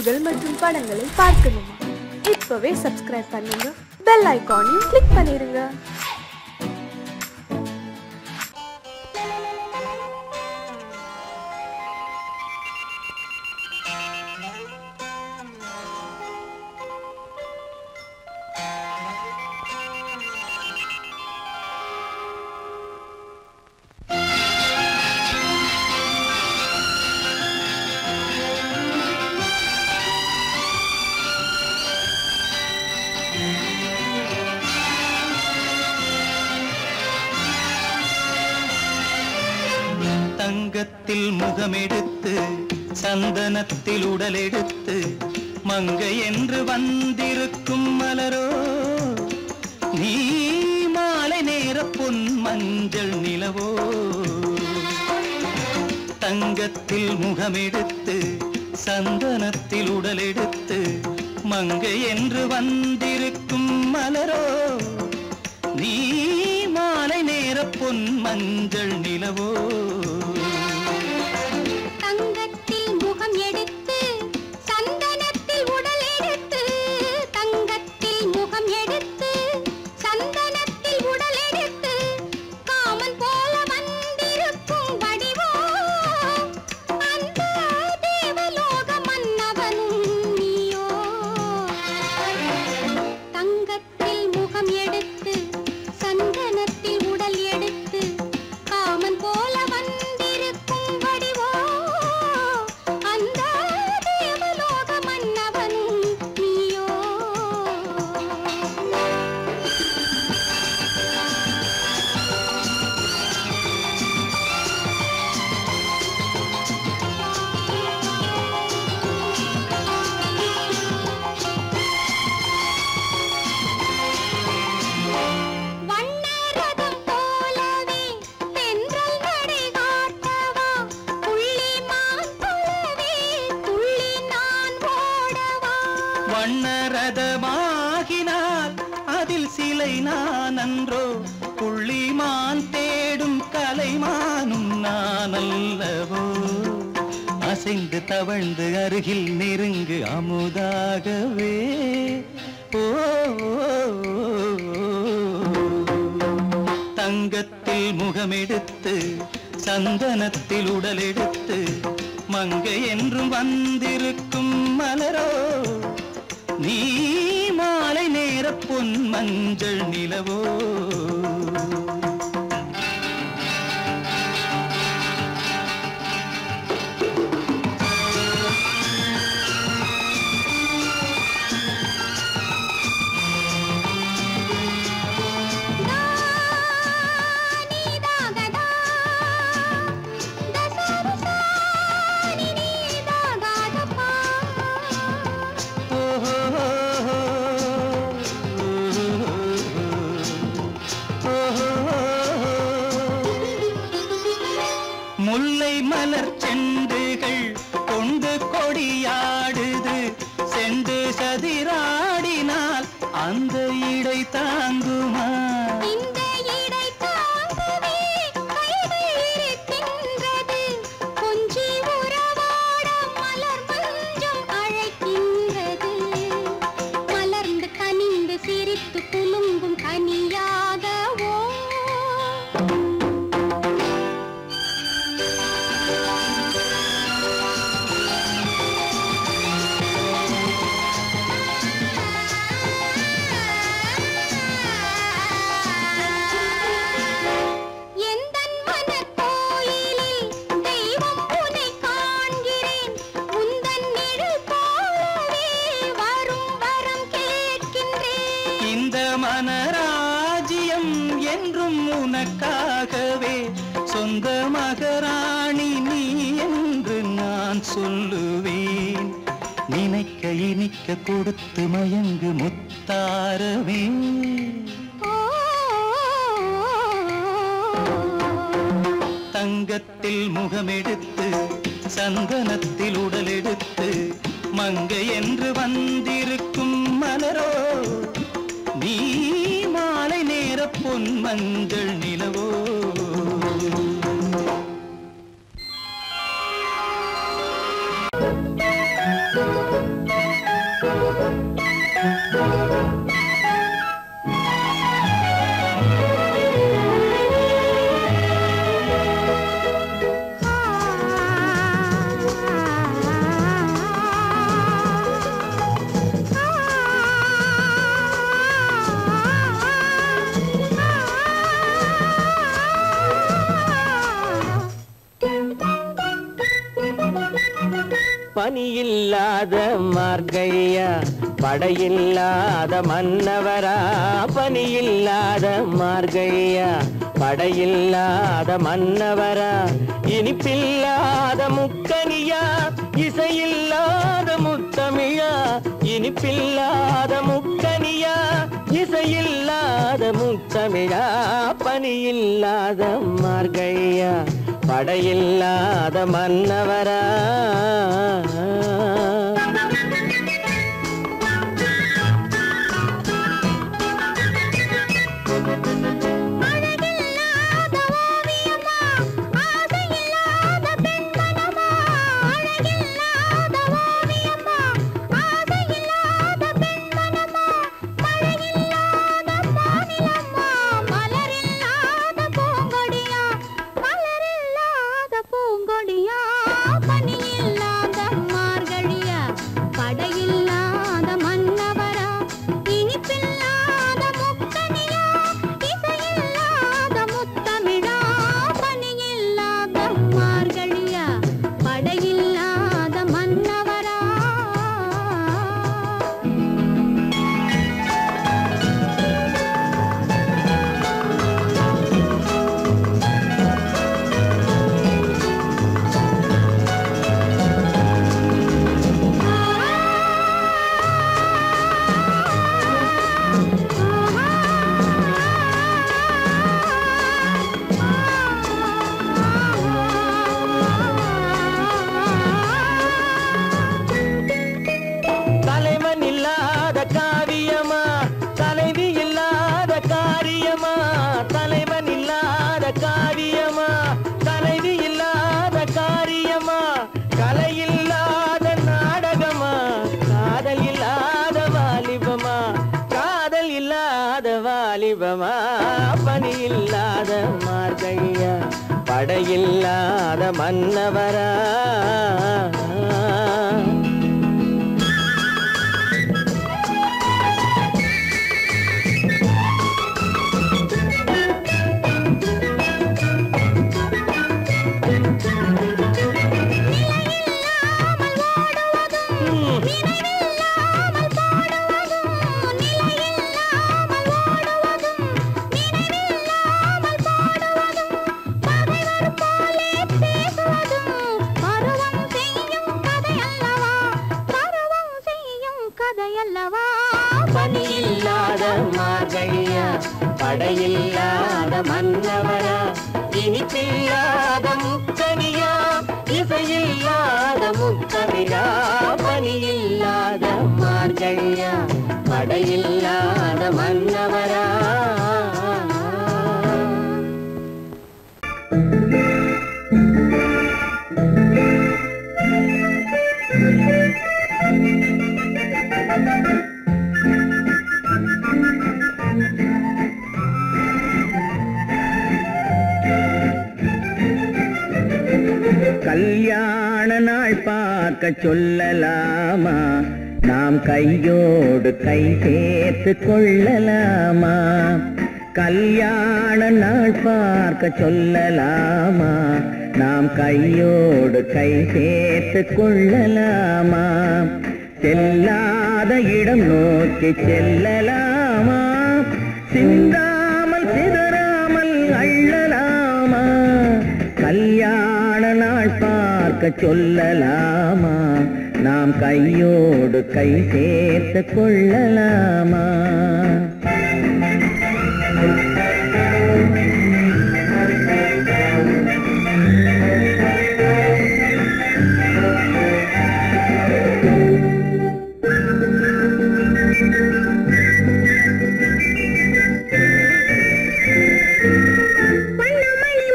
நிகழ்ச்சிகள் மற்றும் படங்களை பார்க்கணுமா? இப்பவே சப்ஸ்கிரைப் பண்ணுங்க, பெல் ஐகானையும் கிளிக் பண்ணிருங்க. தங்கத்தில் முகமெடுத்து சந்தனத்தில் உடலெடுத்து மங்கை என்று வந்திருக்கும் மலரோ, நீ மாலை நேர பொன் மஞ்சள் நிலவோ. தங்கத்தில் முகமெடுத்து சந்தனத்தில் உடலெடுத்து மங்கை என்று வந்திருக்கும் மலரோ, நீ மாலை நேர பொன் மஞ்சள் நிலவோ. தங்கத்தில் முகம் எடுத்து சந்தனத்தில் உடல் எடுத்து, தங்கத்தில் முகம் எடுத்து சந்தனத்தில் உடல் எடுத்து காமன் போல வந்திருக்கும் வடிவோ, அந்த தேவலோக மன்னவனும் நீயோ. தங்கத்தில் முகம் எடுத்து சந்தனத்தில் உடல் எடுத்து காமன் போல வந்திருக்கும் வடிவோ, அந்த தேவலோக மன்னவனும் நீயோ. வண்ணரதம் போலவே தென்றல் நடை காட்டவா, புள்ளிமான் போலவே துள்ளி நான் ஓடவா. வண்ணரதமாகினால் அதில் சிலை நான் அன்றோ, புள்ளிமான் தேடும் கலைமானும் நான் அல்லவோ. அசைந்து தவழ்ந்து அருகில் நெருங்கு அமுதாகவே. ஓ, தங்கத்தில் முகமெடுத்து சந்தனத்தில் உடலெடுத்து மங்கை என்றும் வந்திருக்கும் மலரோ, நீ மாலை நேர பொன் மஞ்சள் நிலவோ. முல்லை மலர் செண்டுகள் கொண்டு கொடியாடுது, செண்டு சதிராடினால் அந்த இடை தாங்குமா? இந்த இடை தாங்கவே கைகள் இருக்கின்றது, கொஞ்சி உறவாட மலர் மஞ்சம் அழைக்கின்றது. மலர்ந்து கனிந்து சிரித்து குலுங்கும் கனியாகவோ. எந்தன் மனக்கோயிலில் தெய்வம் உன்னை காண்கிறேன், உந்தன் நிழல் போலவே வரும் வரம் கேட்கின்றேன். இந்த மனராஜ்யம் என்றும் உனக்காகவே, சொந்த மகராணி நீ என்று நான் சொல்லுவேன். நினைக்க இனிக்க கொடுத்து மயங்கு முத்தாரவே. தங்கத்தில் முகமெடுத்து சந்தனத்தில் உடலெடுத்து மங்கை என்று வந்திருக்கும் மலரோ, நீ மாலை நேர பொன் மஞ்சள் நிலவோ. பனியில்லாத மார்கழியா படையில்லாத மன்னவரா பனியில்லாத மார்கழியா படையில்லாத மன்னவரா இனிப்பில்லாத முக்கனியா இசையில்லாத முத்தமிழா இனிப்பில்லாத முக்கனியா இசையில்லாத முத்தமிழா பனியில்லாத மார்கழியா படையில்லாத மன்னவரா பனியில்லாத மார்கழியா படையில்லாத மன்னவரா பனியில்லாத மார்கழியா படையில்லாத மன்னவரா இனிப்பில்லாத முக்கனியா இசையில்லாத முத்தமிழா பனியில்லாத மார்கழியா படையில்லாத மன்னவரா கல்யாண நாள் பார்க்க சொல்லலாமா நாம் கையோடு கை சேர்த்து கொள்ளலாமா கல்யாண நாள் பார்க்க சொல்லலாமா நாம் கையோடு கை சேர்த்து கொள்ளலாமா செல்லாத இடம் நோக்கி செல்லலாமா சிந்தாமல் சிதறாமல் அள்ளலாமா கல்யாண நாள் பார்க்க சொல்லலாமா நாம் கையோடு கை சேர்த்து கொள்ளலாமா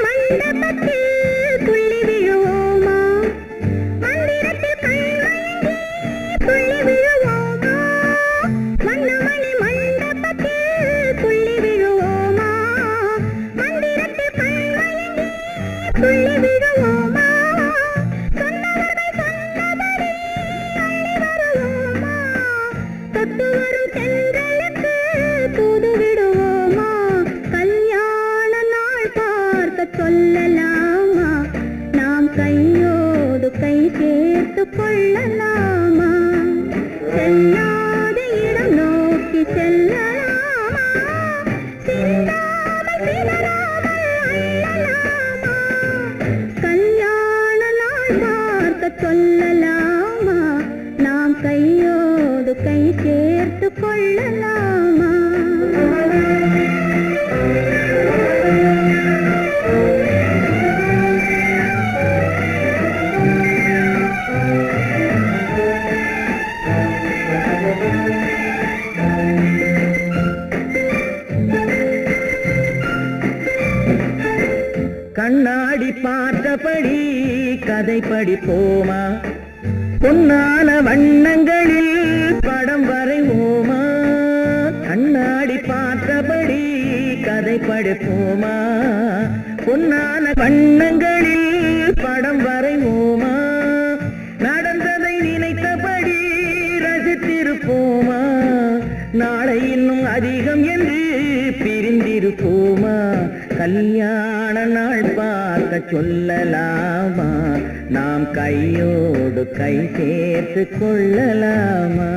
மண்டபத்தில் கையோடு கை சேர்த்து கொள்ளலாமா? கண்ணாடி பார்த்தபடி கதை படிப்போமா? பொன்னான வண்ணங்களில் படம் வரைவோமா? கண்ணாடி பார்த்தபடி கதை படிப்போமா? பொன்னான வண்ணங்களில் படம் வரைவோமா? நடந்ததை நினைத்தபடி ரசித்திருப்போமா? நாளை இன்னும் அதிகம் என்று பிரிந்திருப்போமா? கல்யாண நாள் பார்க்க சொல்லலாமா? நாம் கையோடு கை சேர்த்து கொள்ளலாமா?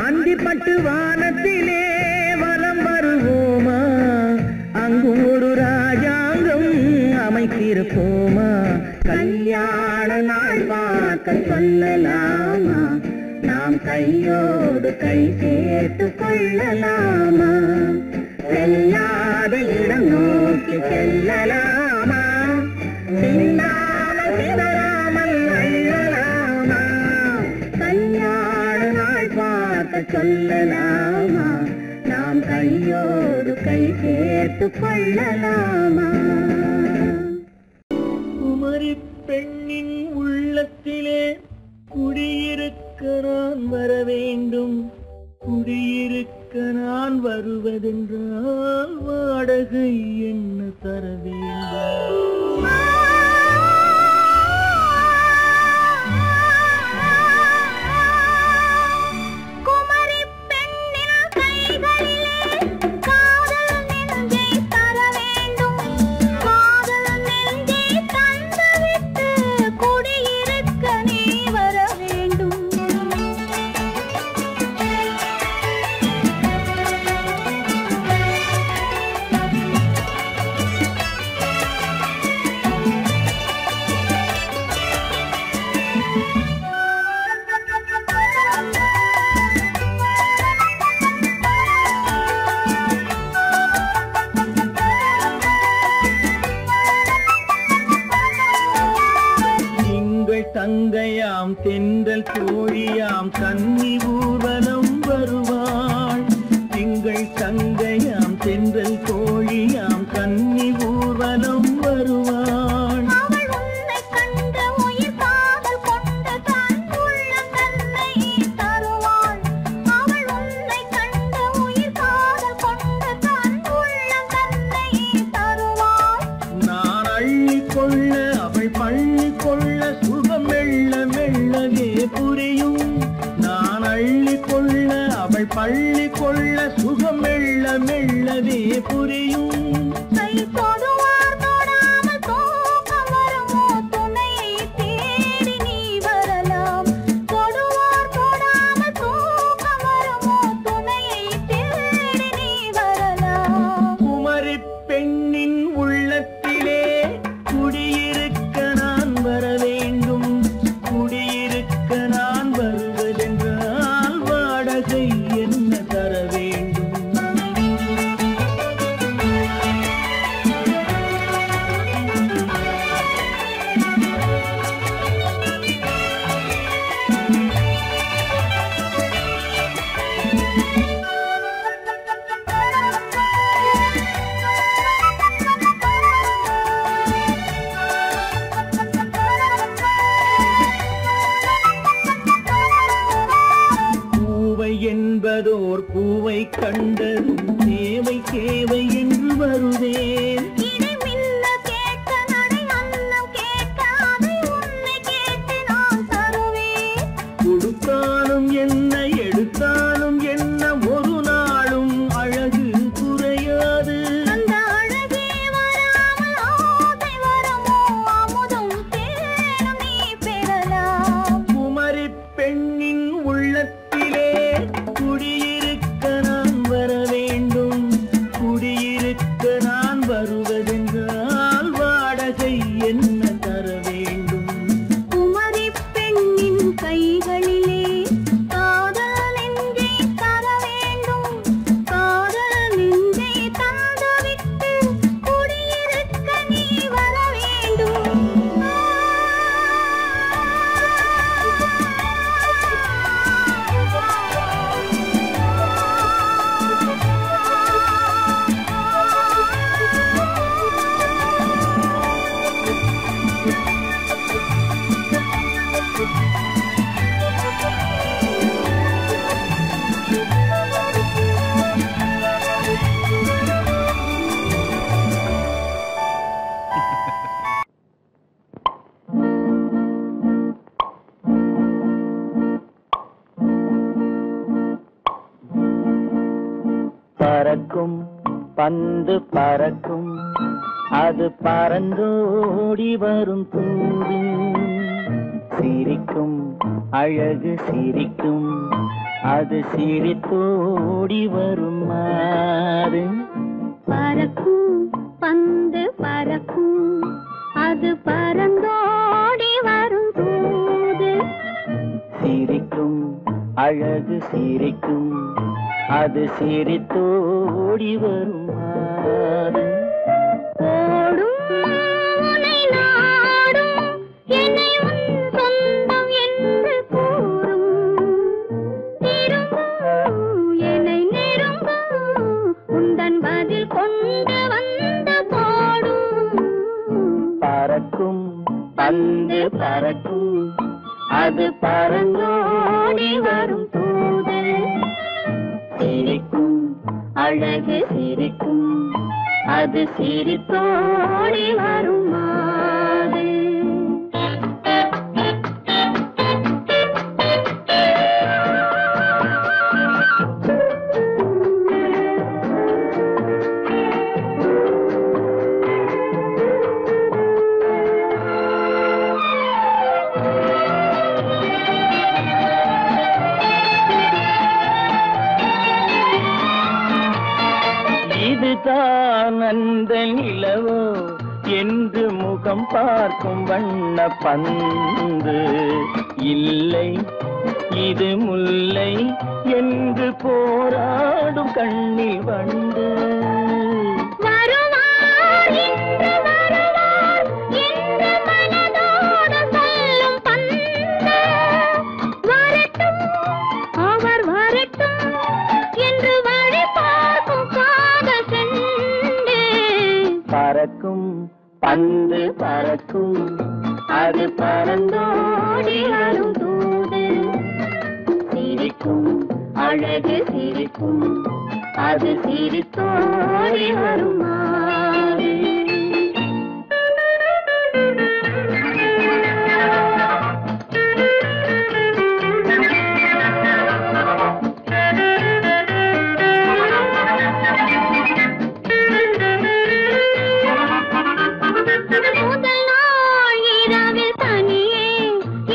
அந்திப்பட்டு வானத்திலே வலம் வருவோமா? அங்கும் ஒரு ராஜாங்கம் அமைத்திருப்போமா? கல்யாண நாள் பார்க்க சொல்லலாமா? நாம் கையோடு கை சேர்த்து கொள்ளலாமா? செல்லாத இடம் நோக்கி செல்லலாமா? சிந்தாமல் சிதறாமல் அள்ளலாமா? கல்யாண நாள் பார்க்க சொல்லலாமா? நாம் கையோடு கை சேர்த்து கொள்ளலாமா? குமரி பெண்ணின் உள்ளத்திலே குடியிருக்க நான் வர வேண்டும். குடியிருக்க நான் வருவதென்றால் வாடகை என்ன தர வேண்டும்? தங்கையாம் தென்றல் தோழியாம் கன்னி ஊர்வலம் வருவாள். திங்கள் தங்கையாம் தென்றல் தோழியாம் கன்னி ஊர்வலம் வருவாள். அவள் உன்னை கண்ட உயிர் காதல் கொண்டு தன் உள்ளம் தன்னை தருவாள். அவள் உன்னை கண்ட உயிர் காதல் கொண்டு தன் உள்ளம் தன்னை தருவாள். நான் அள்ளி கொள்ள அவள் பள்ளி கொள்ள சுகம் மெல்ல மெல்லவே புரியும். நான் அள்ளி கொள்ள அவள் பள்ளி கொள்ள சுகம் மெல்ல மெல்லவே புரியும். கை தொடுவார் தொடாமல் தூக்கம் வருமோ? துணையை தேடி நீ வரலாம். தொடுவார் தொடாமல் தூக்கம் வருமோ? துணையை தேடி நீ வரலாம். குமரி பெண்ணின் உள்ளத்திலே குடியிருக்க நான் வர வேண்டும். குடியிருக்க நான் வருவதென்றால் வாடகை என்ன தர வேண்டும்? தருவேன். இடை மின்ன கேட்க நடை அன்னம் கேட்க அதை உன்னை கேட்டு நான் தருவேன். கொடுத்தாலும் என்ன எடுத்தாலும் என்ன ஒரு நாளும் அழகு குறையாது. அந்த அழகே வராமல் ஆசை வரமோ அமுதும் தேனும் நீ பெறலாம். குமரி பெண்ணின் உள்ளத்திலே குடியிருக்க நான் வர வேண்டும். குடியிருக்க நான் வருவதென்றால் வாடகை என்ன தர வேண்டும்? குமரி பெண்ணின் கைகளிலே காதல் நெஞ்சை தர வேண்டும். காதல் நெஞ்சை தந்துவிட்டு குடியிருக்க நீ வர வேண்டும். பறக்கும் பந்து பறக்கும் அது பறந்தோடி வரும் தூது. சிரிக்கும் அழகு சிரிக்கும் அது சிரித்தோடி வரும் மாறு. பறக்கும் பந்து பறக்கும் அது பறந்தோடி வரும் தூது. சிரிக்கும் அழகு சிரிக்கும் அது சிரித்தோடி வரும் மாறு. ஓடும் உன்னை நாடும் என்னை உன் சொந்தம் என்று கூறும். திரும்பும் என்னை நெருங்கும் உந்தன் பதில் கொண்டு வந்து போடும். பறக்கும் பந்து பறக்கும் அது பறந்தோடி வரும் தூது. சிரிக்கும் அழகு சிரிக்கும் அது சிரித்தோடி வரும் மாது. இதுதான் அந்த நிலவோ என்று முகம் பார்க்கும் வண்ண பந்து. இல்லை இது முல்லை என்று போராடும் கண்ணில் வண்டு. வருவார் இன்று வருவார் என்று மனதோடு சொல்லும் பந்து. வரட்டும் அவர் வரட்டும் என்று வழி பார்க்கும் காதல் செண்டு. பறக்கும் பந்து பறக்கும் அது பறந்தோடி வரும் தூது. சிரிக்கும் அழகு சிரிக்கும் அது சிரித்தோடி வரும் மாறு. முதல் நாள் இரவில் தனியே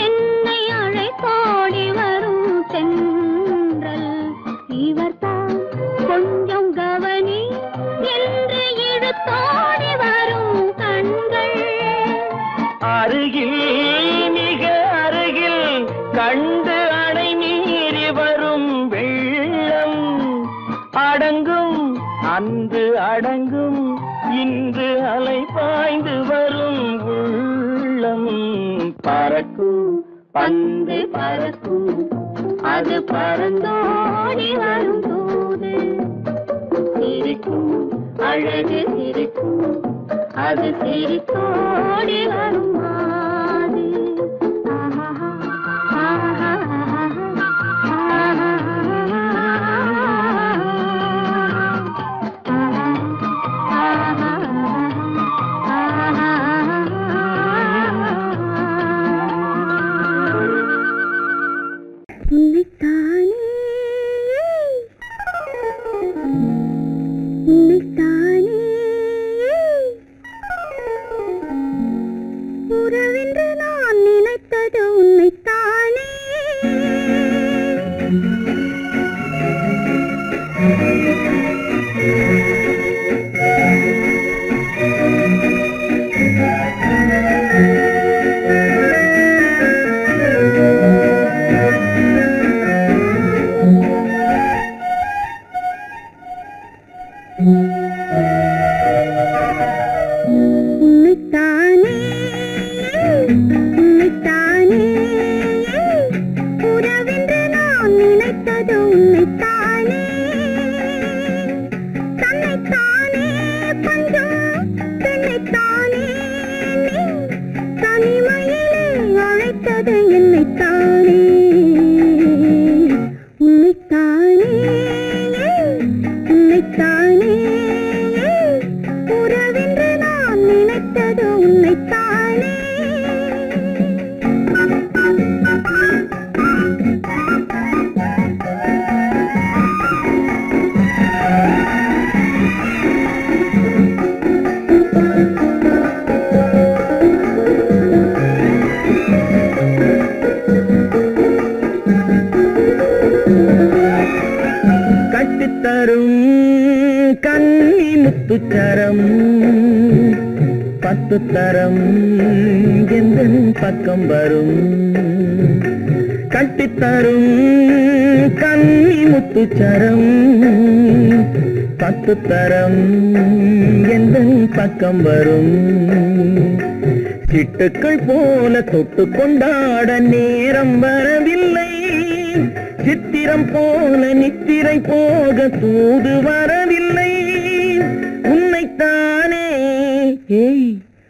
என்னை அழைத்தோடி வரும் தென்றல். இவர்தான் கொஞ்சம் கவனி என்று இழுத்தோடி வரும் கண்கள். அருகில் மிக அருகில் கண்டு அணை மீறி வரும் வெள்ளம். அடங்கும் அன்று அடங்கும் இன்று அலை பாய்ந்து வரும் உள்ளம். பறக்கும் பந்து பறக்கும் அது பறந்தோடி வரும் தூது. சிரிக்கும் அழகு சிரிக்கும் அது சிரித்தோடி வரும் மாது. ஆஹா 10 தரம் எந்தன் பக்கம் வரும் கட்டித்தரும் கன்னி முத்துச்சரம் 10 தரம் எந்தன் பக்கம் வரும் சிட்டுக்கள் போல தொட்டு கொண்டாட நேரம் வரவில்லை சித்திரம் போல நித்திரை போக தூது வரவில்லை உன்னைத்தானே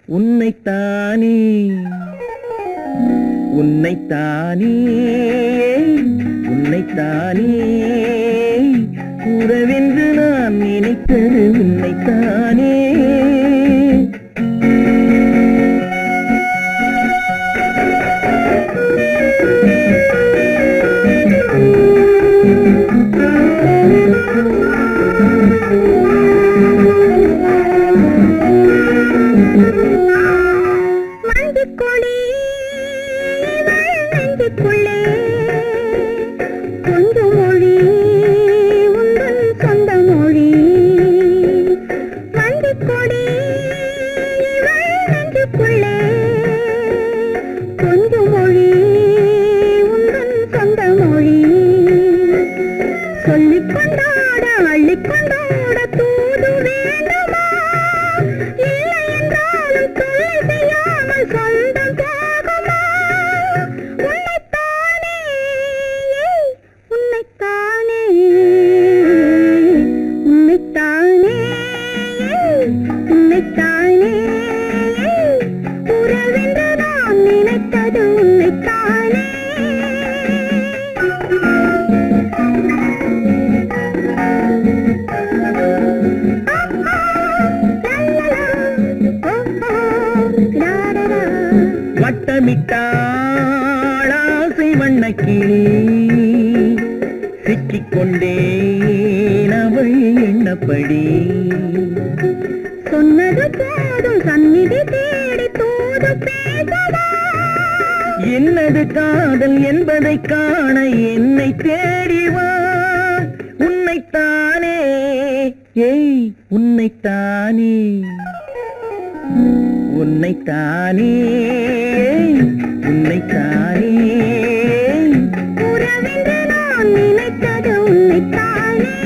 உன்னைத்தானே உன்னைத்தானே உன்னைத்தானே உறவென்று நான் நினைத்தது உன்னைத்தானே வட்டமிட்டாளாசை வண்ணக்கிளி சிக்கிக்கொண்டேன் அவள் எண்ணப்படி சொன்னது போதும் சந்நிதி தேடி தூது பேசவா என்னது காதல் என்பதை காண என்னை தேடிவா உன்னைத்தானே உன்னைத்தானே உன்னைத்தானே உன்னைத்தானே உறவென்று நான் நினைத்தது உன்னைத்தானே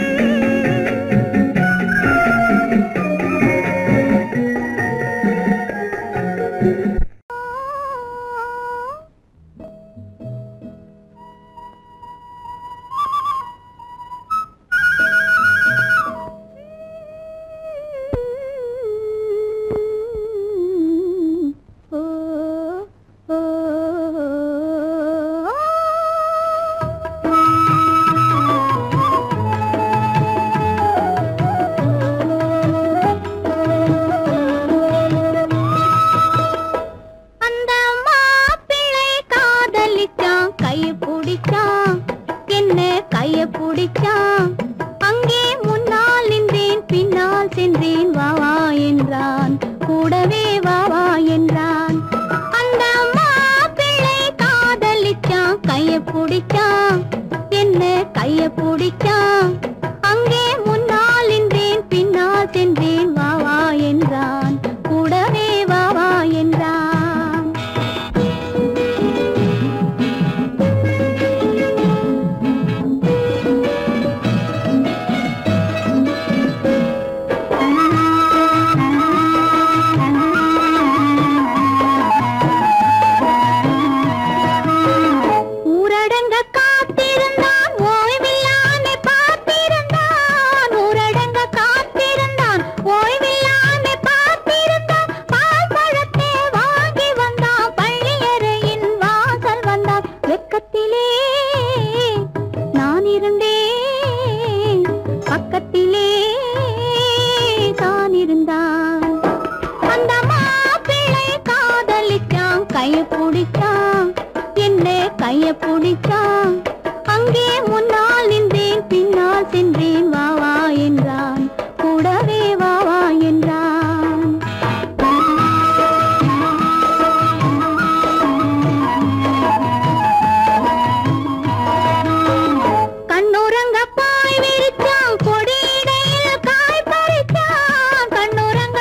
பாய் விரிச்சான் கொடியிடையில் காய் பறிச்சான் கண்ணுறங்க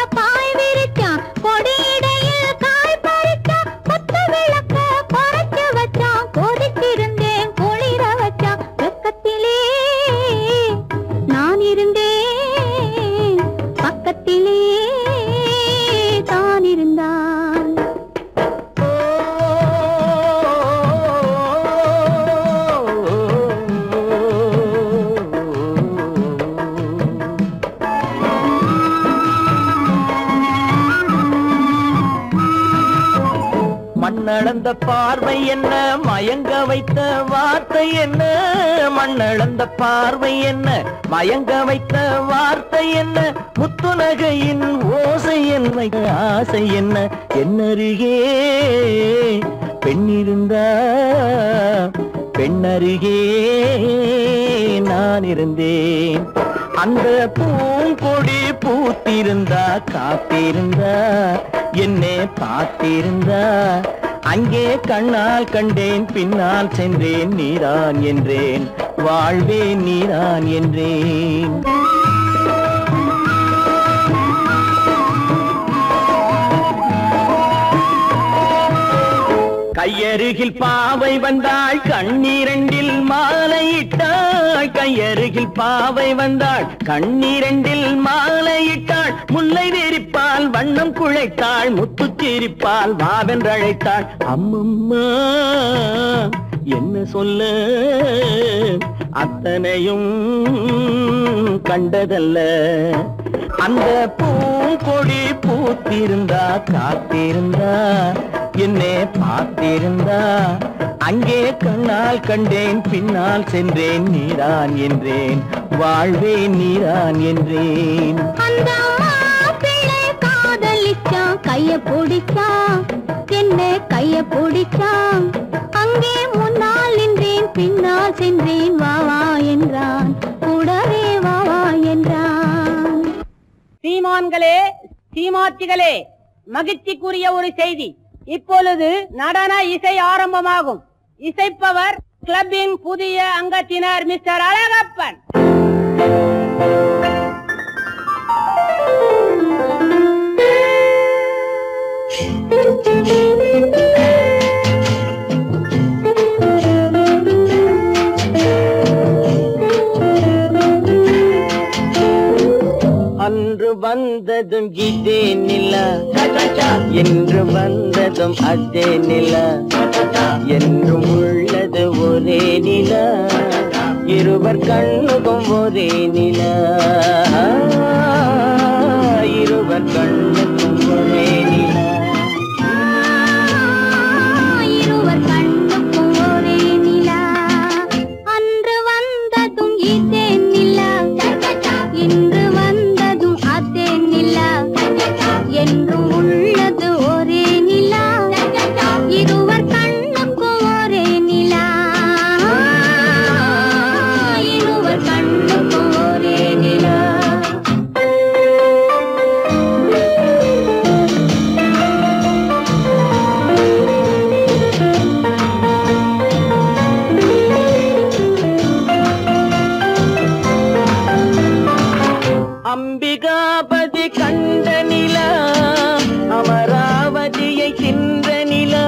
மண்ணளந்த பார்வை என்ன, மயங்க வைத்த வார்த்தை என்ன, மண்ணளந்த பார்வை என்ன, மயங்க வைத்த வார்த்தை என்ன, முத்துநகையின் ஓசை என்ன, ஆசை என்ன, என்னருகே பெண்ணிருந்தா பெண்ணருகே நான் இருந்தேன். அந்த பூங்கொடி பூத்திருந்தா காத்திருந்தா என்னை பார்த்திருந்தா அங்கே கண்ணால் கண்டேன் பின்னால் சென்றேன் நீரான் என்றேன் வாழ்வே நீரான் என்றேன். கையருகில் பாவை வந்தாள் கண்ணீரண்டில் மாலையிட்டாள், கையருகில் பாவை வந்தாள் கண்ணீரண்டில் மாலையிட்டாள், முல்லை வெறிப்பால் வண்ணம் குழைத்தாள், முத்து சிரிப்பால் வாவென்றழைத்தாள். அம்மம்மா என்ன சொல்ல அத்தனையும் கண்டதல்ல, அந்த பூங்கொடி பூத்திருந்தா காத்திருந்தா என்னை பார்த்திருந்தா அங்கே கண்ணால் கண்டேன் பின்னால் சென்றேன் நீரான் என்றேன் வாழ்வே நீரான் என்றேன். அந்த மாப்பிள்ளை காதலிச்சான், கைய பிடிச்சான், என்ன கைய பிடிச்சான், அங்கே முன்னால் நின்றேன் பின்னால் சென்றேன் வா வா என்றான், கூடவே வா வா என்றான். சீமான்களே சீமாத்திகளே, மகிழ்ச்சிக்குரிய ஒரு செய்தி. இப்பொழுது நடன இசை ஆரம்பமாகும். இசைப்பவர் கிளப்பின் புதிய அங்கத்தினர் மிஸ்டர் அழகப்பன். அன்று வந்ததும் இதே நிலா, என்று வந்ததும் அதே நிலா, என்றும் உள்ளது ஒரே நிலா, இருவர் கண்ணுக்கும் ஒரே நிலா, இருவர் கண்ணுக்கும் ஒரே நிலா, இருவர் கண்ணுக்கும் ஒரே நிலா. அன்று வந்ததும் இதே நிலா, இன்று வந்ததும் அதே நிலா, என்றும் உள்ளது ஒரே நிலா, இருவர் கண்ணுக்கும் ஒரே நிலா, இருவர் கண்ணுக்கும் ஒரே நிலா. அம்பிகாபதி கண்ட நிலா, அமராவதியை தின்ற நிலா,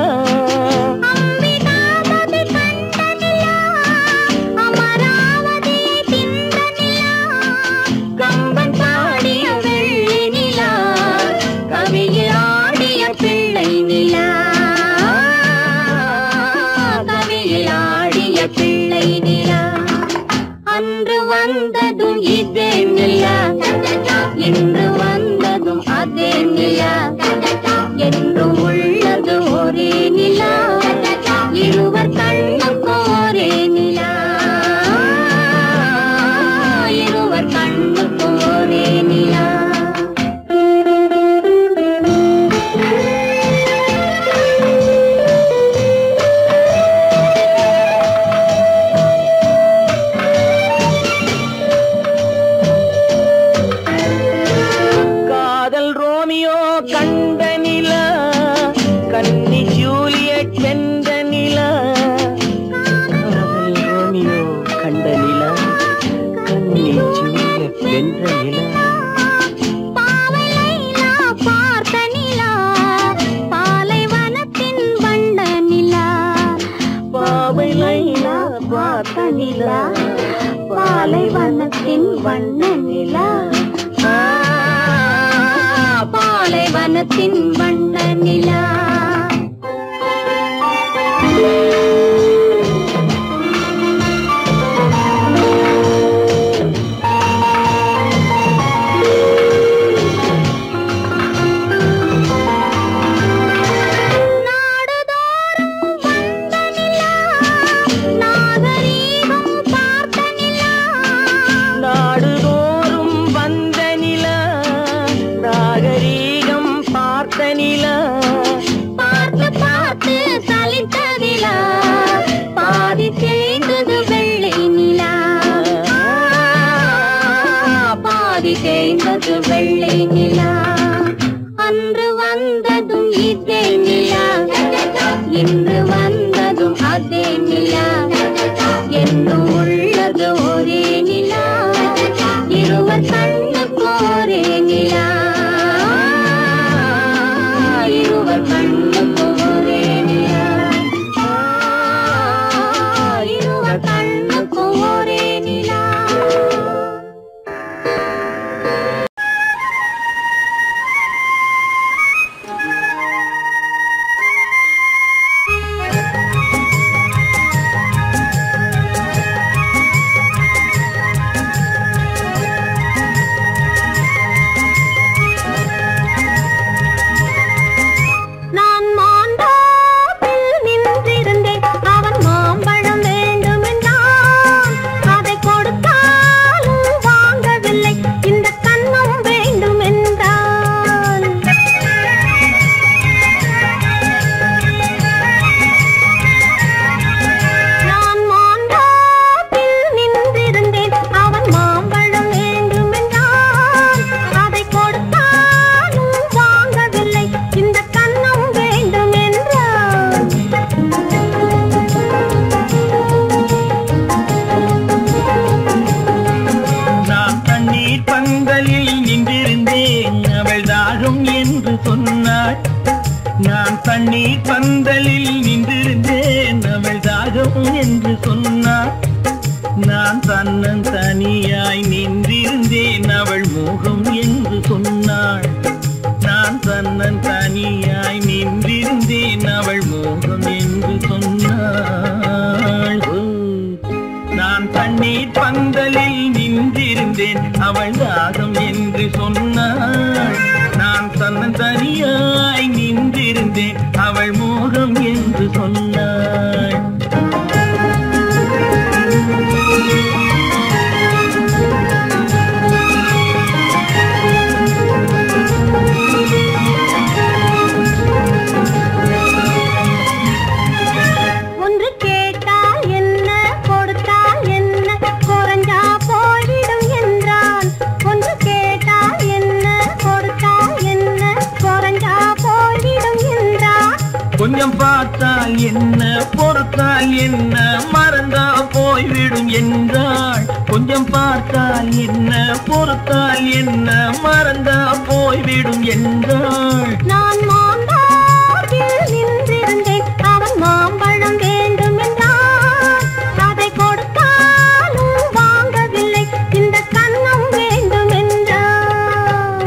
அம்பிகாபதி கண்ட நிலா, அமராவதியை தின்ற நிலா, கம்பன் பாடிய வெள்ளி நிலா, கவியில் ஆடிய பிள்ளை நிலா, கவியில் ஆடிய பிள்ளை நிலா. அன்று வந்ததும் இதே நிலா, இன்று வந்ததும் அதே நிலா, என்றும் உள்ளது ஒரே நிலா, இருவர் கண்ணுக்கும் ஒரே நிலா, இருவர் கண்ணுக்கும் ஒரே நிலா. காதல் ரோமியோ கண்ட நிலா, கன்னி ஜூலியட் வென்ற நிலா, காதல் ரோமியோ கண்ட நிலா, கன்னி ஜூலியட் வென்ற நிலா, பாவை லைலா பார்த்த நிலா, பாலைவனத்தின் வண்ண நிலா, பாவை லைலா பார்த்த நிலா, பாலைவனத்தின் வண்ண நிலா, பாலைவனத்தின் வண்ண நிலா. நாடுதோறும் பார்த்த நிலா பார்த்து பார்த்து சலித்ததிலா பாதி தேய்ந்தது வெள்ளை நிலா பாதி தேய்ந்தது வெள்ளை நிலா அன்று வந்ததும் இதே நிலா இன்று வந்ததும் அதே நிலா என்னும் உள்ளது ஒரே நிலா இருவர் கண்ணுக்கு ஒரே நிலா இருவர் கண்ணுக்கு ஒரே நிலா இருவர் கண்ணுக்கு ஒரே நிலா தண்ணீர் பந்தலில் நின்றிருந்தேன் அவள் தாகம் என்று சொன்னாள் நான் தன்னன் தனியாய் நின்றிருந்தேன் அவள் மோகம் என்று சொன்னாள் நான் தன்னன் தனியாய் நின்றிருந்தேன் அவள் மோகம் என்று சொன்னாள் நான் தண்ணீர் பந்தலில் நின்றிருந்தேன் அவள் தாகம் என்று சொன்னாள் நான் தன்னன் தனியாய் நின்றிருந்தேன் அவள் மோகம் என்று சொன்னாள் ஒன்று கேட்டால் என்ன கொடுத்தால் என்ன குறைஞ்சா போய்விடும் என்றான் ஒன்று கேட்டால் என்ன கொடுத்தால் என்ன குறைஞ்சா போய்விடும் என்றான் கொஞ்சம் பார்த்தால் என்ன பொறுத்தால் என்ன மறந்தா போய்விடும் என்றாள் கொஞ்சம் பார்த்தால் என்ன பொறுத்தால் என்ன மறந்தா போய்விடும் என்றாள் நான் மாந்தாவில் நின்றிருந்தேன் அவன் மாம்பழம் வேண்டும் என்றான் அதை கொடுத்தாலும் வாங்கவில்லை இந்த கன்னம் வேண்டும் என்றான்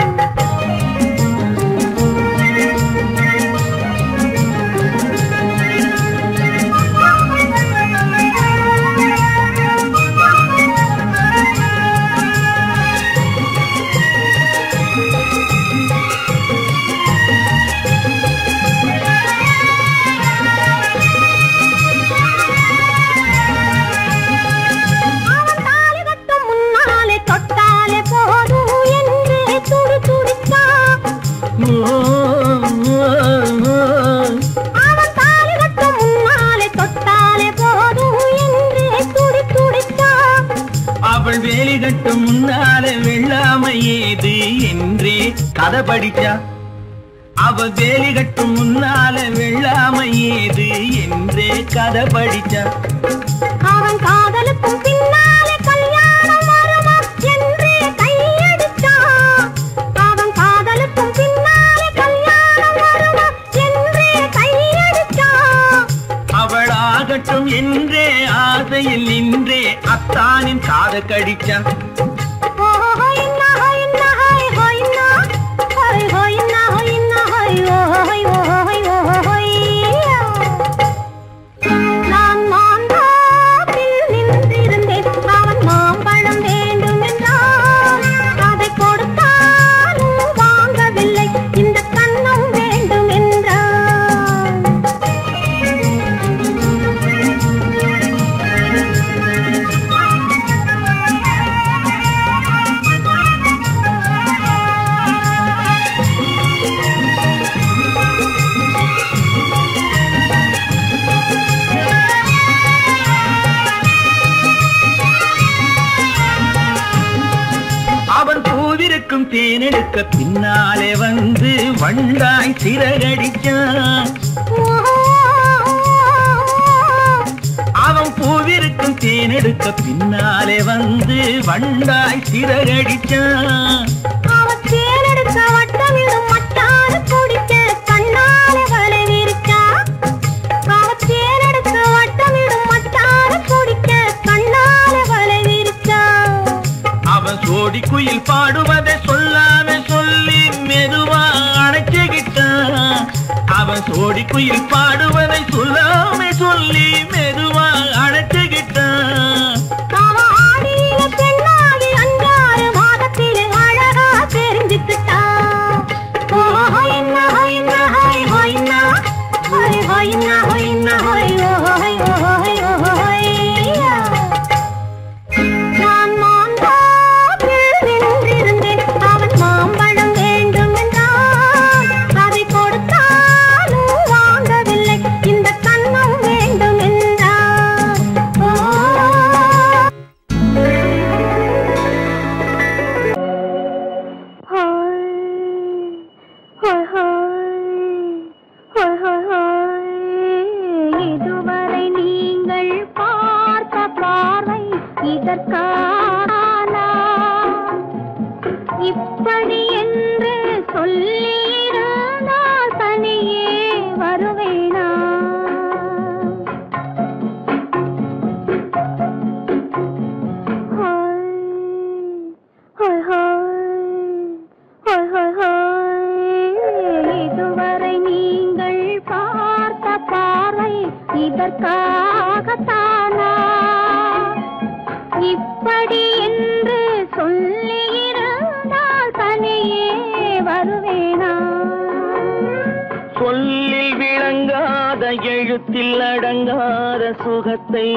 அவன் தாலி கட்டும் முன்னாலே தொட்டாலே போதும் என்று துடி துடித்தான் அவன் தாலி கட்டும் முன்னாலே தொட்டாலே போதும் என்று துடி துடித்தான் அவள் வேலி கட்டும் முன்னால வெள்ளாமை ஏது என்றே கதை படிச்சா அவள் வேலி கட்டும் முன்னால வெள்ளாமை ஏது என்றே கதை படிச்சா அவன் காதலுக்கும் பின்னாலே கல்யாணம் வருமா என்றே கையடித்தான் அவன் காதலுக்கும் பின்னாலே கல்யாணம் வருமா என்றே கையடித்தான் அவள் ஆகட்டும் என்றே ஆசையில் நின்றே அத்தானின் காத கடிச்சா நான் மாந்தாவில் நின்றிருந்தேன் அவன் மாம்பழம் வேண்டும் என்றான் அதை கொடுத்தாலும் வாங்கவில்லை இந்த கன்னம் வேண்டும் என்றான் தேனெடுக்க பின்னாலே வந்து வண்டாய் சிறகடிச்சான். அவன் பூவிருக்கும் தேனெடுக்க பின்னாலே வந்து வண்டாய் சிறகடிச்சான். அவன் தேனெடுக்க வட்டமிடும் மட்டான குடிக்க கண்ணாலே வலை விரிச்சா. அவன் தேனெடுக்க வட்டமிடும் மட்டான குடிக்க கண்ணாலே வலை விரிச்சா. அவன் சோடி குயில் பாடுவதை சொல்லாம சொல்லி மெதுவா அணைச்சுக்கிட்டான். அவன் சோடி குயில் பாடுவதை சொல்லாம சொல்லி மெதுவா அணைச்சுக்கிட்டான். அவன் ஆடியில பெண்ணாகி 5 மாதத்திலே அழகா தெரிஞ்சுக்கிட்டா. நான் மாந்தாப்பில் நின்றிருந்தேன். அவன் மாம்பழம் வேண்டும் என்றான். அதை கொடுத்தாலும் வாங்கவில்லை. இந்த கண்ணம் வேண்டும் என்றான். இதுவரை நீங்கள் பார்த்த பார்வை இதற்கானா? இப்படி என்று சொல்லியிருந்தால் தனியே வருவேனா? இதுவரை நீங்கள் பார்த்த பார்வை இதற்காகத்தானா? இப்படி என்று சொல்லியிருந்தால் தனியே வருவேனா? சொல்லில் விளங்காத எழுத்தில் அடங்காத சுகத்தை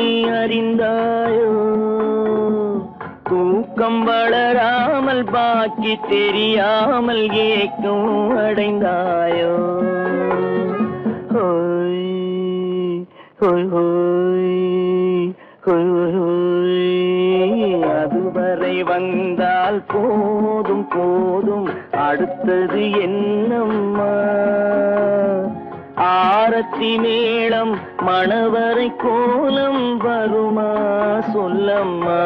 அறிந்தாயோ? தூக்கம் வளராமல் பாக்கி தெரியாமல் ஏக்கம் அடைந்தாயோ? ஹோய் ஹோய் ஹோய் ஹோய் ஹோய். அதுவரை வந்தால் போதும் போதும், அடுத்தது என்னம்மா? ஆரத்தி மேளம் மணவரை கோலம் வருமா சொல்லம்மா?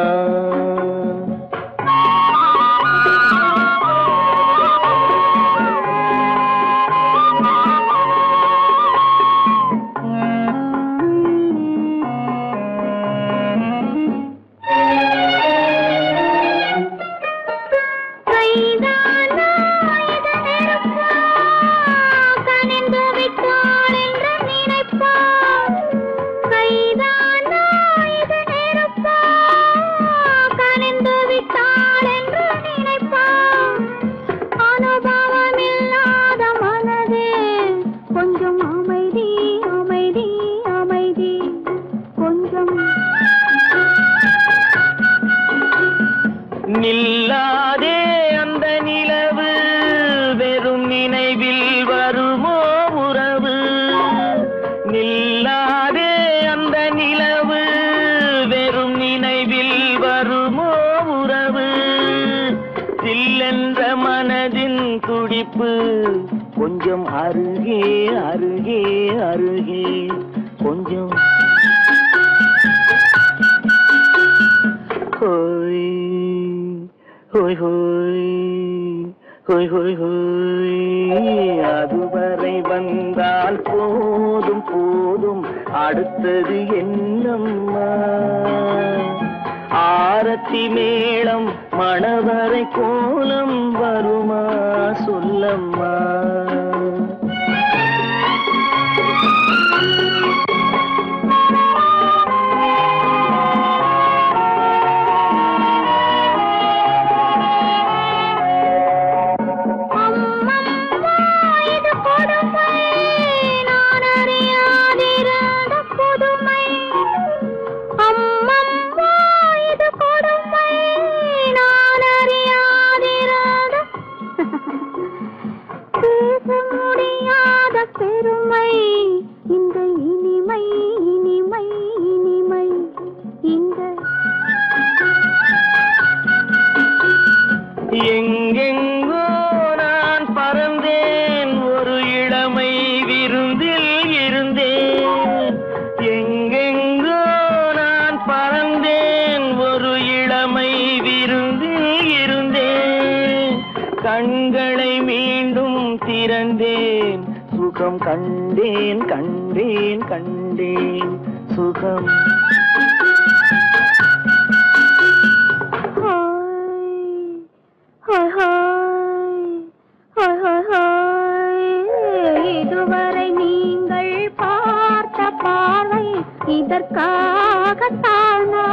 நில்லாதே அந்த நிலவு, வெறும் நினைவில் வருமோ உறவு? நில்லாதே அந்த நிலவு, வெறும் நினைவில் வருமோ உறவு? சில்லென்ற மனதின் துடிப்பு கொஞ்சம் அருகே அருகே அருகே கொஞ்சம். ஹோய் ஹோய் ஹோய் ஹோய் ஹோய் ஹோய். அதுவரை வந்தால் போதும் போதும், அடுத்தது என்னம்மா? ஆரத்தி மேளம் மணவரை கோலம் வருமா சொல்லம்மா? கண்டேன் சுகம் கண்டேன் கண்டேன் கண்டேன் சுகம். இதுவரை நீங்கள் பார்த்த பார்வை இதற்காகத்தானா?